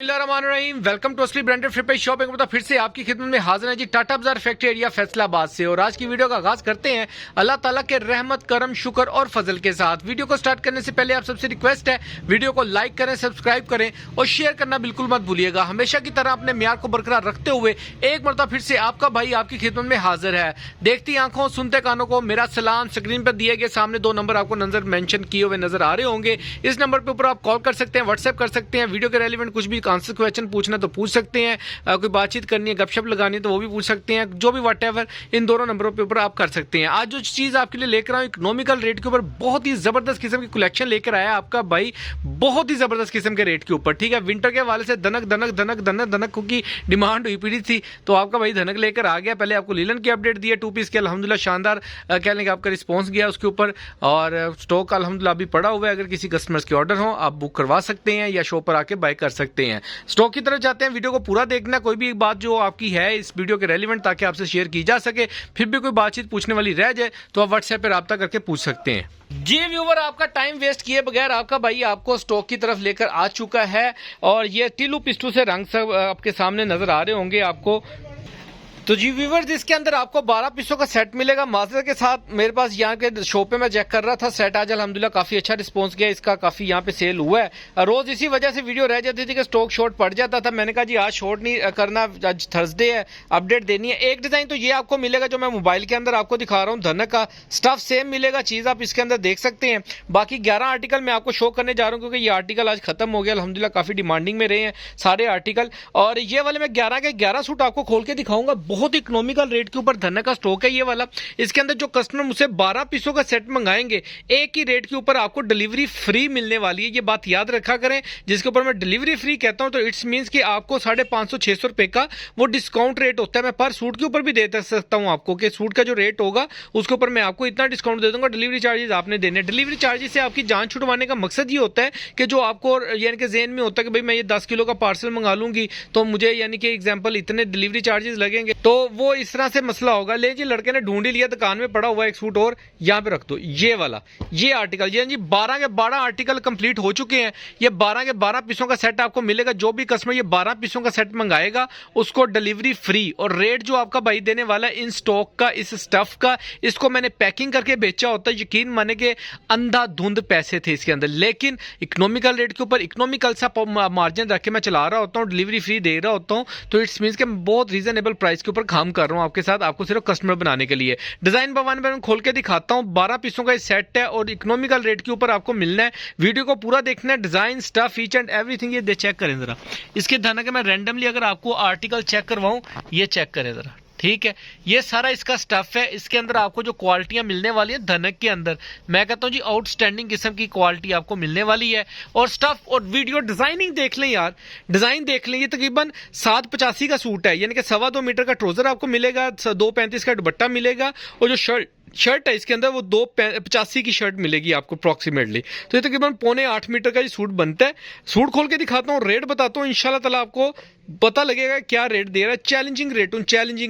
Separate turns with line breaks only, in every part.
Welcome to असली branded flip shop. एक फिर से आपकी खिदमत में हाजिर है जी टाटा बाजार फैक्ट्री एरिया फैसलाबाद से। और आज की वीडियो का आगाज करते हैं अल्लाह ताला के रहमत करम शुक्र और फजल के साथ। वीडियो को स्टार्ट करने से पहले आप सबसे रिक्वेस्ट है वीडियो को लाइक करें, सब्सक्राइब करें और शेयर करना बिल्कुल मत भूलिएगा। हमेशा की तरह अपने म्यार को बरकरार रखते हुए एक मरतबा फिर से आपका भाई आपकी खिदमत में हाजिर है। देखती आंखों सुनते कानों को मेरा सलाम। स्क्रीन पर दिए गए सामने दो नंबर आपको नजर मेंशन किए हुए नजर आ रहे होंगे। इस नंबर के ऊपर आप कॉल कर सकते हैं, व्हाट्सएप कर सकते हैं। वीडियो के रेलिवेंट कुछ भी आंसर क्वेश्चन पूछना तो पूछ सकते हैं, कोई बातचीत करनी है, गपशप लगानी है तो वो भी पूछ सकते हैं। जो भी व्हाटएवर इन दोनों नंबरों पे ऊपर आप कर सकते हैं। आज जो चीज आपके लिए लेकर आया हूं इकोनॉमिकल रेट के ऊपर बहुत ही जबरदस्त किस्म की कलेक्शन लेकर आया आपका भाई, बहुत ही जबरदस्त किस्म के रेट के ऊपर। ठीक है, विंटर के हवाले से धनक धनक धनक धनक धनक की डिमांड हुई पड़ी थी तो आपका भाई धनक लेकर आ गया। पहले आपको लीलन की अपडेट दी है 2 पीस के, अल्हम्दुलिल्लाह शानदार कह लेंगे आपका रिस्पॉन्स गया उसके ऊपर। और स्टॉक अल्हम्दुलिल्लाह अभी पड़ा हुआ है, अगर किसी कस्टमर्स के ऑर्डर हो आप बुक करवा सकते हैं या शॉप पर आके बाय कर सकते हैं। स्टॉक की तरफ जाते हैं, वीडियो को पूरा देखना, कोई भी बात जो आपकी है इस वीडियो के रेलिवेंट ताकि आपसे शेयर की जा सके। फिर भी कोई बातचीत पूछने वाली रह जाए तो आप व्हाट्सएप पे राब्ता करके पूछ सकते हैं। जी व्यूवर, आपका टाइम वेस्ट किए बगैर आपका भाई आपको स्टॉक की तरफ लेकर आ चुका है। और ये टिलू पिस्टू से रंग सब आपके सामने नजर आ रहे होंगे आपको। तो जी व्यूवर्स, इसके अंदर आपको 12 पीसों का सेट मिलेगा माजर के साथ। मेरे पास यहाँ के शॉप पे मैं चेक कर रहा था सेट, आज अल्हम्दुलिल्लाह काफी अच्छा रिस्पांस गया इसका, काफी यहाँ पे सेल हुआ है। रोज इसी वजह से वीडियो रह जाती थी कि स्टॉक शॉर्ट पड़ जाता था। मैंने कहा जी आज शॉर्ट नहीं करना, आज थर्सडे है, अपडेट देनी है। एक डिजाइन तो ये आपको मिलेगा जो मैं मोबाइल के अंदर आपको दिखा रहा हूँ, धनक का स्टफ सेम मिलेगा, चीज आप इसके अंदर देख सकते हैं। बाकी 11 आर्टिकल मैं आपको शो करने जा रहा हूँ क्योंकि ये आर्टिकल आज खत्म हो गया। अल्हम्दुलिल्लाह काफी डिमांडिंग में रहे हैं सारे आर्टिकल। और ये वाले मैं 11 के 11 सूट आपको खोल के दिखाऊंगा। बहुत इकोनॉमिकल रेट के ऊपर धनक का स्टॉक है ये वाला। इसके अंदर जो कस्टमर मुझसे 12 पीसों का सेट मंगाएंगे एक ही रेट के ऊपर आपको डिलीवरी फ्री मिलने वाली है। ये बात याद रखा करें, जिसके ऊपर मैं डिलीवरी फ्री कहता हूं तो इट्स मींस कि आपको 550-600 रुपए का वो डिस्काउंट रेट होता है। मैं पर सूट के ऊपर भी दे सकता हूं आपको कि सूट का जो रेट होगा उसके ऊपर मैं आपको इतना डिस्काउंट दे दूंगा, डिलीवरी चार्जेस आपने देने। डिलीवरी चार्जेस से आपकी जान छुड़वाने का मकसद ये होता है कि जो आपको यानी कि जेन में होता है कि भाई मैं ये 10 किलो का पार्सल मंगा लूंगी तो मुझे यानी कि एग्जाम्पल इतने डिलीवरी चार्जेस लगेंगे, तो वो इस तरह से मसला होगा। ले जी लड़के ने ढूंढ ही लिया, दुकान में पड़ा हुआ एक सूट और यहाँ पे रख दो, ये वाला ये आर्टिकल। ये जी 12 के 12 आर्टिकल कंप्लीट हो चुके हैं। ये 12 के 12 पीसों का सेट आपको मिलेगा। जो भी कस्टमर ये 12 पीसों का सेट मंगाएगा उसको डिलीवरी फ्री। और रेट जो आपका भाई देने वाला है इन स्टॉक का, इस स्टफ का, इसको मैंने पैकिंग करके बेचा होता है। यकीन माने के अंधाधुंध पैसे थे इसके अंदर, लेकिन इकोनॉमिकल रेट के ऊपर इकोनॉमिकल सा मार्जिन रख के मैं चला रहा होता हूँ, डिलीवरी फ्री दे रहा होता हूँ। तो इट्स मींस के मैं बहुत रीजनेबल प्राइस के ऊपर काम कर रहा हूँ आपके साथ, आपको सिर्फ कस्टमर बनाने के लिए। डिजाइन बाय वन खोल के दिखाता हूं। 12 पीसों का सेट है और इकोनॉमिकल रेट के ऊपर आपको मिलना है। वीडियो को पूरा देखना है, design stuff each and everything ये चेक करें जरा। इसके धनक के मैं रैंडमली अगर आपको आर्टिकल चेक करवाऊं, ये चेक करें जरा। ठीक है, ये सारा इसका स्टफ है। इसके अंदर आपको जो क्वालिटियां मिलने वाली है धनक के अंदर, मैं कहता हूं जी आउटस्टैंडिंग किस्म की क्वालिटी आपको मिलने वाली है। और स्टफ और वीडियो डिजाइनिंग देख लें यार, डिजाइन देख लें। ये तकरीबन 785 का सूट है, यानी कि 2.25 मीटर का ट्राउजर आपको मिलेगा, 2.35 का दुपट्टा मिलेगा और जो शर्ट है इसके अंदर वो 2.85 की शर्ट मिलेगी आपको अप्रोक्सीमेटली। तो ये तकरीबन 7.25 मीटर का ये सूट बनता है। सूट खोल के दिखाता हूँ, रेट बताता हूँ, इंशाल्लाह ताला आपको पता लगेगा क्या रेट दे रहा है। चैलेंजिंग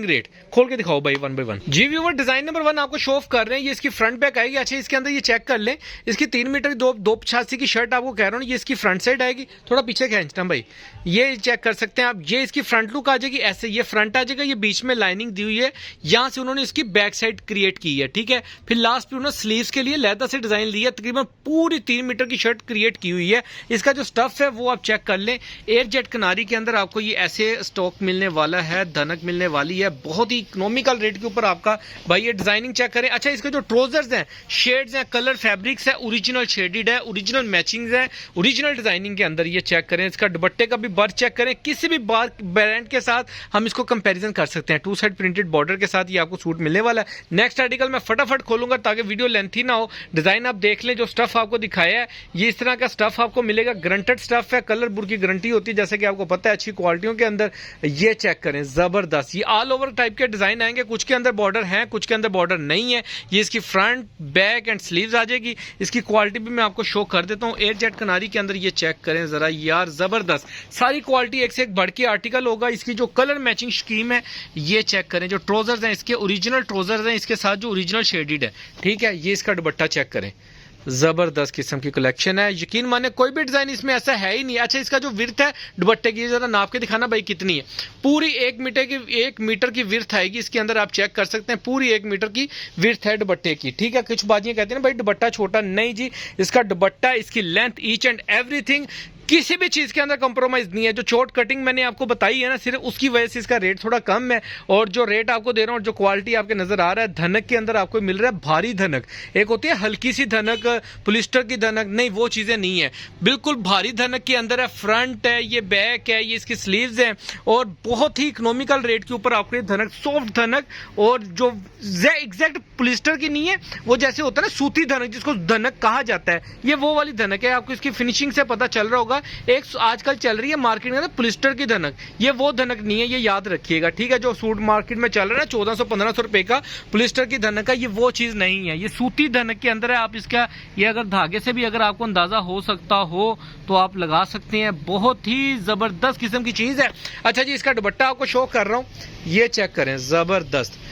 रेट खोल के दिखाओ भाई वन बाय वन। जी व्यूवर, डिजाइन नंबर 1 आपको शो ऑफ कर रहे हैं। ये इसकी फ्रंट बैक आएगी। अच्छा, इसके अंदर ये चेक कर लें, इसकी 3 मीटर 2.85 की शर्ट आपको कह रहा हूँ, ये इसकी फ्रंट साइड आएगी। थोड़ा पीछे खींचना भाई, ये चेक कर सकते हैं आप। ये इसकी फ्रंट लुक आ जाएगी ऐसे, ये फ्रंट आ जाएगा, ये बीच में लाइनिंग दी हुई है, यहां से उन्होंने इसकी बैक साइड क्रिएट की है। ठीक है, फिर लास्ट पे उन्होंने स्लीव्स के लिए लेदर से डिजाइन लिया, तकरीबन पूरी 3 मीटर की शर्ट क्रिएट की हुई है। इसका जो स्टफ है वो आप चेक कर लें। एयर जेट कनारी के अंदर आपको ये ऐसे स्टॉक मिलने वाला है, धनक मिलने वाली है, बहुत ही इकोनॉमिकल रेट के ऊपर आपका भाई। ये डिजाइनिंग चेक करें। अच्छा, इसके जो ट्राउजर्स हैं, शेड्स हैं, कलर फैब्रिक्स है, ओरिजिनल शेडेड है, ओरिजिनल मैचिंग्स है, ओरिजिनल डिजाइनिंग के अंदर ये चेक करें। इसका दुपट्टे का भी बर्थ चेक करें, किसी भी ब्रांड के साथ हम इसको कंपैरिजन कर सकते हैं। 2 साइड प्रिंटेड बॉर्डर के साथ ये आपको सूट मिलने वाला है। नेक्स्ट आर्टिकल मैं फटाफट खोलूंगा ताकि वीडियो लेंथी ना हो। डिजाइन आप देख लें, जो स्टफ आपको दिखाया है ये इस तरह का स्टफ आपको मिलेगा। ग्रंटेड स्टफ है, कलर बुर की गारंटी होती है जैसे कि आपको पता है अच्छी क्वालिटियों के अंदर। ये चेक करें, जबरदस्त। ये ऑल ओवर टाइप के डिजाइन आएंगे, कुछ के अंदर बॉर्डर है, कुछ के अंदर बॉर्डर नहीं है। ये इसकी फ्रंट बैक एंड स्लीव्स आ जाएगी। इसकी क्वालिटी भी मैं आपको शो कर देता हूँ। एयर जेट कनारी के अंदर ये चेक करें जरा यार, जबरदस्त सारी क्वालिटी, एक से एक बढ़ के आर्टिकल होगा। इसकी जो कलर मैचिंग स्कीम है ये चेक करें। जो ट्राउजर्स हैं इसके ओरिजिनल ट्राउजर्स हैं, इसके साथ जो ओरिजिनल शेडेड है। ठीक है, ये इसका दुपट्टा चेक करें, जबरदस्त किस्म की कलेक्शन है, यकीन माने कोई भी डिजाइन इसमें ऐसा है ही नहीं। अच्छा, इसका जो विर्थ है दुपट्टे की, जरा नाप के दिखाना भाई कितनी है। पूरी 1 मीटर की विर्थ आएगी इसके अंदर, आप चेक कर सकते हैं, पूरी 1 मीटर की विर्थ है दुपट्टे की। ठीक है, कुछ बाजियां कहते हैं ना भाई दुपट्टा छोटा, नहीं जी, इसका दुपट्टा, इसकी लेंथ, ईच एंड एवरीथिंग, किसी भी चीज के अंदर कंप्रोमाइज नहीं है। जो चोट कटिंग मैंने आपको बताई है ना, सिर्फ उसकी वजह से इसका रेट थोड़ा कम है। और जो रेट आपको दे रहा हूँ और जो क्वालिटी आपके नजर आ रहा है, धनक के अंदर आपको मिल रहा है भारी धनक। एक होती है हल्की सी धनक, पॉलिस्टर की धनक, नहीं वो चीजें नहीं है, बिल्कुल भारी धनक के अंदर है। फ्रंट है, ये बैक है, ये इसकी स्लीव्स है, और बहुत ही इकोनॉमिकल रेट के ऊपर आपको ये धनक, सॉफ्ट धनक, और जो एग्जैक्ट पॉलिस्टर की नहीं है, वो जैसे होता है ना सूती धनक, जिसको धनक कहा जाता है, ये वो वाली धनक है। आपको इसकी फिनिशिंग से पता चल रहा होगा। एक आजकल चल रही है मार्केट में पॉलिस्टर की धनक, ये वो धनक नहीं है, ये याद रखिएगा। ठीक है, जो सूट मार्केट में चल रहा है ना 1400-1500 रुपए का पॉलिस्टर की धनक है, ये वो चीज नहीं है, ये सूती धनक के अंदर है। आप इसका ये अगर धागे से भी अगर आपको अंदाजा हो सकता हो तो आप लगा सकते हैं, बहुत ही जबरदस्त किस्म की चीज है। अच्छा जी, इसका दुपट्टा आपको शो कर रहा हूं, ये चेक करें, जबरदस्त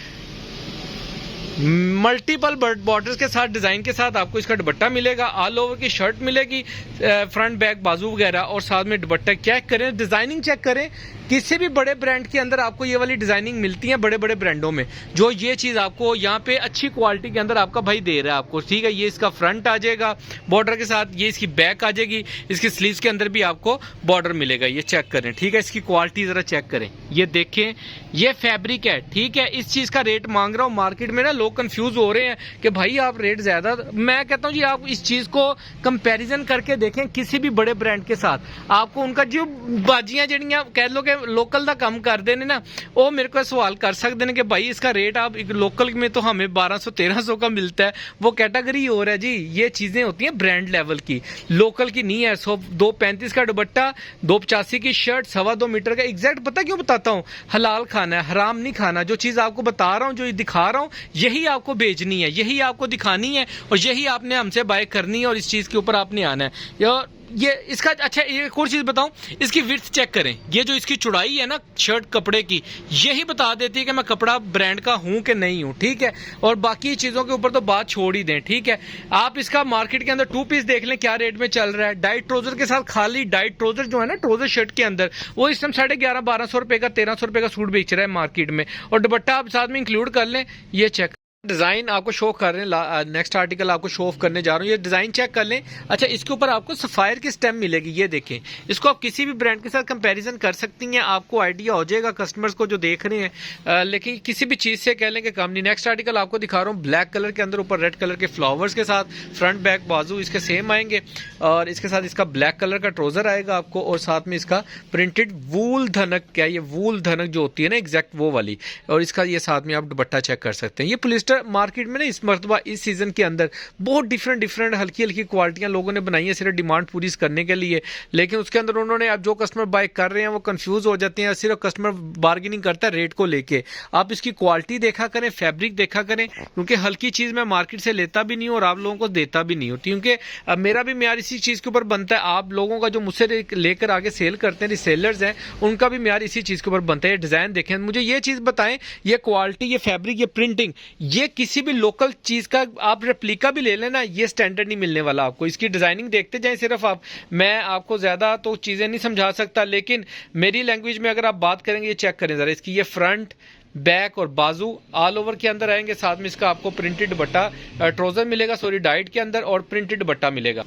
मल्टीपल बॉर्डर्स के साथ, डिजाइन के साथ आपको इसका दुपट्टा मिलेगा। ऑल ओवर की शर्ट मिलेगी, फ्रंट बैक बाजू वगैरह, और साथ में दुपट्टा। चेक करें, डिजाइनिंग चेक करें, किसी भी बड़े ब्रांड के अंदर आपको ये वाली डिजाइनिंग मिलती है, बड़े बड़े ब्रांडों में। जो ये चीज आपको यहाँ पे अच्छी क्वालिटी के अंदर आपका भाई दे रहा है आपको। ठीक है, ये इसका फ्रंट आ जाएगा बॉर्डर के साथ, ये इसकी बैक आ जाएगी, इसकी स्लीव्स के अंदर भी आपको बॉर्डर मिलेगा। ये चेक करें, ठीक है, इसकी क्वालिटी जरा चेक करें, ये देखें, ये फैब्रिक है। ठीक है, इस चीज का रेट मांग रहा हूँ। मार्केट में ना लोग कंफ्यूज हो रहे हैं कि भाई आप रेट ज्यादा, मैं कहता हूँ जी आप इस चीज को कंपैरिजन करके देखें किसी भी बड़े ब्रांड के साथ, आपको उनका जो बाजियां जड़ियां कह लो कि लोकल का कम कर देने ना, वो मेरे को सवाल कर सकते हैं कि भाई इसका रेट आप लोकल में तो हमें 1200-1300 का मिलता है, वो कैटेगरी और है जी। ये चीजें होती हैं ब्रांड लेवल की, लोकल की नहीं है। 235 का दुपट्टा, 285 की शर्ट, 2.25 मीटर का। एग्जैक्ट पता क्यों बताता हूँ, हलाल खाना है, हराम नहीं खाना। जो चीज आपको बता रहा हूँ, जो दिखा रहा हूँ, यही आपको भेजनी है, यही आपको दिखानी है, और यही आपने हमसे बाय करनी है, और इस चीज के ऊपर आपने आना है। ये इसका अच्छा, एक और चीज बताऊं, इसकी विड्थ चेक करें, ये जो इसकी चौड़ाई है ना शर्ट कपड़े की, यही बता देती है कि मैं कपड़ा ब्रांड का हूं कि नहीं हूं। ठीक है, और बाकी चीजों के ऊपर तो बात छोड़ ही दें। ठीक है, आप इसका मार्केट के अंदर 2 पीस देख लें क्या रेट में चल रहा है। डाइट ट्राउजर के साथ, खाली डाइट ट्राउजर जो है ना, ट्राउजर शर्ट के अंदर, वो इस टाइम 1150-1200 रुपए का, 1300 रुपए का सूट बेच रहा है मार्केट में, और दुपट्टा आप साथ में इंक्लूड कर लें। ये चेक डिजाइन आपको शो कर रहे हैं, नेक्स्ट आर्टिकल आपको शो ऑफ करने जा रहा हूँ, ये डिजाइन चेक कर लें। अच्छा, इसके ऊपर आपको सफायर की स्टेम मिलेगी, ये देखें, इसको आप किसी भी ब्रांड के साथ कंपैरिजन कर सकती हैं, आपको आइडिया हो जाएगा कस्टमर्स को जो देख रहे हैं। लेकिन किसी भी चीज से कह लें कि कम नहीं। नेक्स्ट आर्टिकल आपको दिखा रहा हूँ, ब्लैक कलर के अंदर ऊपर रेड कलर के फ्लावर्स के साथ, फ्रंट बैक बाजू इसके सेम आएंगे, और इसके साथ इसका ब्लैक कलर का ट्राउजर आएगा आपको, और साथ में इसका प्रिंटेड वूल धनक, क्या ये वूल धनक जो होती है ना एग्जैक्ट वो वाली, और इसका ये साथ में आप दुपट्टा चेक कर सकते हैं। ये पॉलिस्टर मार्केट में ना इस मर्तबा इस सीजन के अंदर बहुत डिफरेंट हल्की हल्की क्वालिटियां लोगों ने बनाई है सिर्फ डिमांड पूरी करने के लिए, लेकिन उसके अंदर उन्होंने, अब जो कस्टमर बाय कर रहे हैं वो कंफ्यूज हो जाते हैं, सिर्फ कस्टमर बार्गेनिंग करता है रेट को लेके। आप इसकी क्वालिटी देखा करें, फैब्रिक देखा करें, क्योंकि हल्की चीज मैं मार्केट से लेता भी नहीं हूं और आप लोगों को देता भी नहीं हूं, क्योंकि मेरा भी म्यार इसी चीज के ऊपर बनता है। आप लोगों का जो मुझसे लेकर आगे सेल करते हैं रिसेलर्स हैं, उनका भी म्यार इसी चीज के ऊपर बनता है। डिजाइन देखें, मुझे ये चीज बताएं, ये क्वालिटी, ये फैब्रिक, ये प्रिंटिंग, ये किसी भी लोकल चीज का आप रेप्लिका भी ले लेना, ये स्टैंडर्ड नहीं मिलने वाला आपको। इसकी डिजाइनिंग देखते जाएं सिर्फ आप, मैं आपको ज्यादा तो चीजें नहीं समझा सकता, लेकिन मेरी लैंग्वेज में अगर आप बात करेंगे, ये चेक करें जरा, इसकी ये फ्रंट बैक और बाजू ऑल ओवर के अंदर आएंगे, साथ में इसका आपको प्रिंटेड दुपट्टा ट्राउजर मिलेगा, सॉरी डाइट के अंदर, और प्रिंटेड दुपट्टा मिलेगा।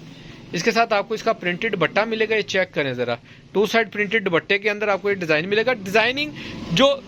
इसके साथ आपको इसका प्रिंटेड दुपट्टा मिलेगा, ये चेक करें जरा, 2 साइड प्रिंटेड दुपट्टे के अंदर आपको ये डिजाइन मिलेगा। डिजाइनिंग जो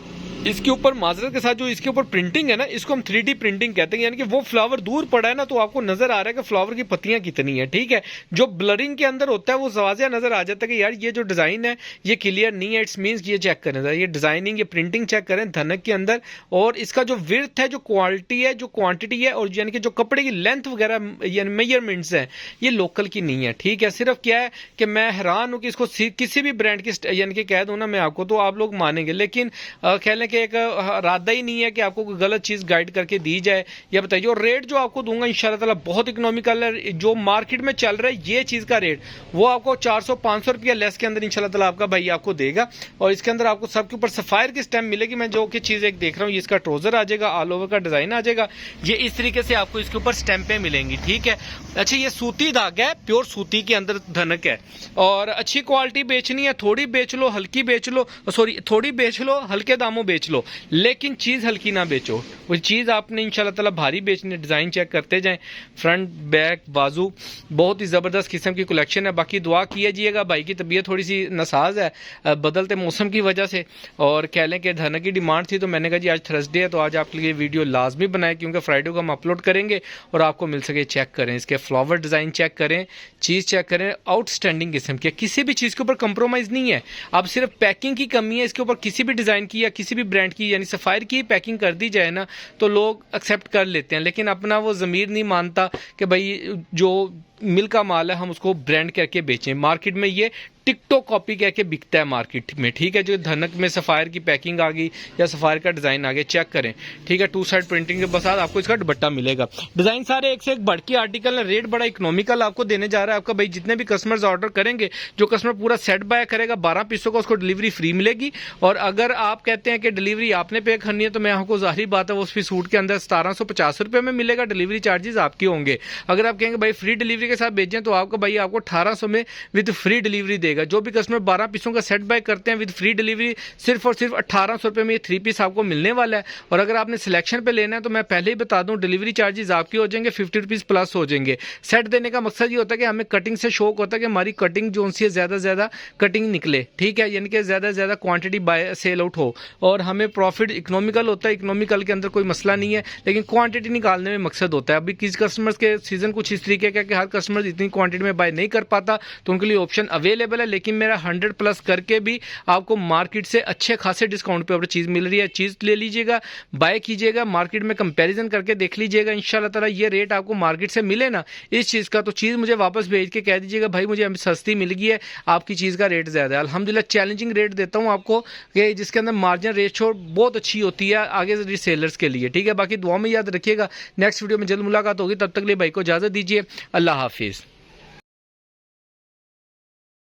इसके ऊपर माजरत के साथ जो इसके ऊपर प्रिंटिंग है ना, इसको हम 3D प्रिंटिंग कहते हैं, यानी कि वो फ्लावर दूर पड़ा है ना तो आपको नजर आ रहा है कि फ्लावर की पत्तियां कितनी है। ठीक है, जो ब्लरिंग के अंदर होता है वो वाज़ेह नजर आ जाता है कि यार ये जो डिजाइन है ये क्लियर नहीं है, इट्स मींस ये चेक करें, ये डिजाइनिंग, ये प्रिंटिंग चेक करें धनक के अंदर, और इसका जो विड्थ है, जो क्वालिटी है, जो क्वांटिटी है, और यानी कि जो कपड़े की लेंथ वगैरह यानी मेजरमेंट्स है, ये लोकल की नहीं है। ठीक है, सिर्फ क्या है कि मैं हैरान हूं कि इसको किसी भी ब्रांड की यानी कि कह दूं ना मैं आपको, तो आप लोग मानेंगे, लेकिन कह लें कि एक इरादा ही नहीं है कि आपको कोई गलत चीज़ गाइड करके दी जाए। या बताइए, और रेट जो आपको दूंगा इंशाल्लाह ताला बहुत इकोनॉमिकल है। जो मार्केट में चल रहा है ये चीज़ का रेट, वो आपको 400-500 रुपया लेस के अंदर इंशाल्लाह ताला आपका भाई आपको देगा। और इसके अंदर आपको सबके ऊपर सफायर की स्टैम्प मिलेगी। मैं जो कि चीज़ एक देख रहा हूँ, इसका ट्राउजर आ जाएगा, ऑल ओवर का डिज़ाइन आ जाएगा, ये इस तरीके से आपको इसके ऊपर स्टैंपें मिलेंगी। ठीक है, अच्छा ये सूती धागा है, प्योर सूती के अंदर धनक है। और अच्छी क्वालिटी बेचनी है, थोड़ी बेच लो, हल्की बेच लो, सॉरी थोड़ी बेच लो, हल्के दामों बेच लो, लेकिन चीज़ हल्की ना बेचो। वो चीज़ आपने इंशाल्लाह ताला भारी बेचनी है। डिज़ाइन चेक करते जाएं, फ्रंट बैक बाजू, बहुत ही ज़बरदस्त किस्म की कलेक्शन है। बाकी दुआ कीजिएगा, भाई की तबीयत थोड़ी सी नासाज है बदलते मौसम की वजह से, और कह लें कि धनक की डिमांड थी, तो मैंने कहा जी आज थर्सडे है तो आज आपके लिए वीडियो लाजमी बनाए, क्योंकि फ्राइडे को हम अपलोड करेंगे और आपको मिल सके। चेक करें इसके फ्लावर डिज़ाइन, चेक करें चीज़, चेक करें, आउटस्टैंडिंग किस्म की, किसी भी चीज़ के ऊपर कंप्रोमाइज़ नहीं है। अब सिर्फ पैकिंग की कमी है, इसके ऊपर किसी भी डिज़ाइन की या किसी भी ब्रांड की यानी सफ़ायर की पैकिंग कर दी जाए ना तो लोग एक्सेप्ट कर लेते हैं, लेकिन अपना वो ज़मीर नहीं मानता कि भाई जो मिल का माल है हम उसको ब्रांड करके बेचें। मार्केट में ये टिकटॉक कॉपी कह के बिकता है मार्केट में। ठीक है, जो धनक में सफ़ायर की पैकिंग आ गई या सफ़ायर का डिज़ाइन आ गया, चेक करें। ठीक है, 2 साइड प्रिंटिंग के साथ आपको इसका दुपट्टा मिलेगा। डिज़ाइन सारे एक से एक बढ़ के आर्टिकल है, रेट बड़ा इकोनॉमिकल आपको देने जा रहा है आपका भाई। जितने भी कस्टमर्स ऑर्डर करेंगे, जो कस्टमर पूरा सेट बाय करेगा 12 पीसों का, उसको डिलीवरी फ्री मिलेगी। और अगर आप कहते हैं कि डिलीवरी आपने पे करनी है, तो मैं आपको जाहिर बात है उस भी सूट के अंदर 1750 रुपये में मिलेगा, डिलीवरी चार्जेस आपके होंगे। अगर आप कहेंगे भाई फ्री डिलीवरी के साथ भेजें, तो आपका भाई आपको 1800 में विद फ्री डिलीवरी देगा। जो भी कस्टमर 12 पीसों का सेट बाय करते हैं विद फ्री डिलीवरी, सिर्फ और सिर्फ 1800 रुपये में ये 3 पीस आपको मिलने वाला है। और अगर आपने सिलेक्शन पे लेना है, तो मैं पहले ही बता दूं डिलीवरी चार्जेस आपके हो जाएंगे 50 रुपीज़ प्लस हो जाएंगे। सेट देने का मकसद ये होता है कि हमें कटिंग से शौक होता है कि हमारी कटिंग जो सी है ज़्यादा से ज़्यादा कटिंग निकले। ठीक है, यानी कि ज़्यादा से ज़्यादा क्वांटिटी बाय सेल आउट हो, और हमें प्रॉफिट इकोनॉमिकल होता है। इकोनॉमिकल के अंदर कोई मसला नहीं है, लेकिन क्वांटिटी निकालने में मकसद होता है। अभी किसी कस्टमर्स के सीजन कुछ इस तरीके का कि हर कस्टमर इतनी क्वांटिटी में बाय नहीं कर पाता, तो उनके लिए ऑप्शन अवेलेबल है। लेकिन मेरा 100 प्लस करके भी आपको मार्केट से अच्छे खासे डिस्काउंट पे चीज़ मिल रही है। चीज़ ले लीजिएगा, बाय कीजिएगा, मार्केट में कंपैरिजन करके देख लीजिएगा। इंशाल्लाह ताला ये रेट आपको मार्केट से मिले ना इस चीज़ का, तो चीज़ मुझे वापस भेज के कह दीजिएगा भाई मुझे सस्ती मिल गई है, आपकी चीज़ का रेट ज़्यादा है। अल्हम्दुलिल्लाह चैलेंजिंग रेट देता हूँ आपको, कि जिसके अंदर मार्जिन रेशो बहुत अच्छी होती है आगे रीसेलर्स के लिए। ठीक है, बाकी दुआ में याद रखिएगा। नेक्स्ट वीडियो में जल्द मुलाकात होगी, तब तक लिए भाई को इजाज़त दीजिए। अल्लाह हाफिज़।